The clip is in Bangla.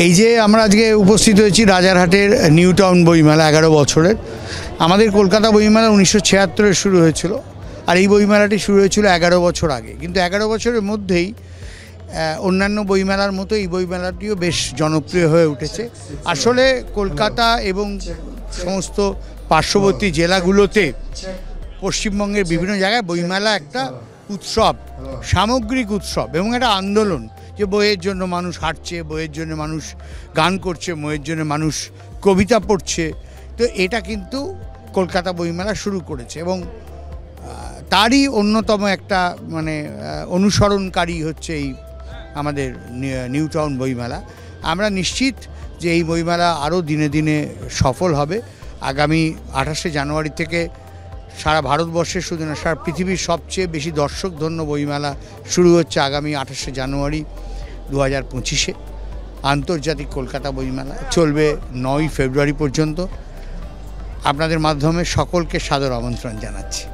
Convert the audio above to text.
এই যে আমরা আজকে উপস্থিত হয়েছি রাজারহাটের নিউ টাউন বইমেলা 11 বছরের। আমাদের কলকাতা বইমেলা 1976-এ শুরু হয়েছিল, আর এই বইমেলাটি শুরু হয়েছিল 11 বছর আগে। কিন্তু 11 বছরের মধ্যেই অন্যান্য বইমেলার মতো এই বইমেলাটিও বেশ জনপ্রিয় হয়ে উঠেছে। আসলে কলকাতা এবং সমস্ত পার্শ্ববর্তী জেলাগুলোতে পশ্চিমবঙ্গের বিভিন্ন জায়গায় বইমেলা একটা উৎসব, সামগ্রিক উৎসব এবং একটা আন্দোলন, যে বইয়ের জন্য মানুষ হাঁটছে, বইয়ের জন্য মানুষ গান করছে, বইয়ের জন্য মানুষ কবিতা পড়ছে। তো এটা কিন্তু কলকাতা বইমেলা শুরু করেছে এবং তারই অন্যতম একটা অনুসরণকারী হচ্ছে এই আমাদের নিউ টাউন বইমেলা। আমরা নিশ্চিত যে এই বইমেলা আরও দিনে দিনে সফল হবে। আগামী 28শে জানুয়ারি থেকে সারা ভারতবর্ষে, শুধু না সারা পৃথিবীর সবচেয়ে বেশি দর্শকধন্য বইমেলা শুরু হচ্ছে আগামী 28শে জানুয়ারি 2025-এ। আন্তর্জাতিক কলকাতা বইমেলা চলবে 9ই ফেব্রুয়ারি পর্যন্ত। আপনাদের মাধ্যমে সকলকে সাদর আমন্ত্রণ জানাচ্ছি।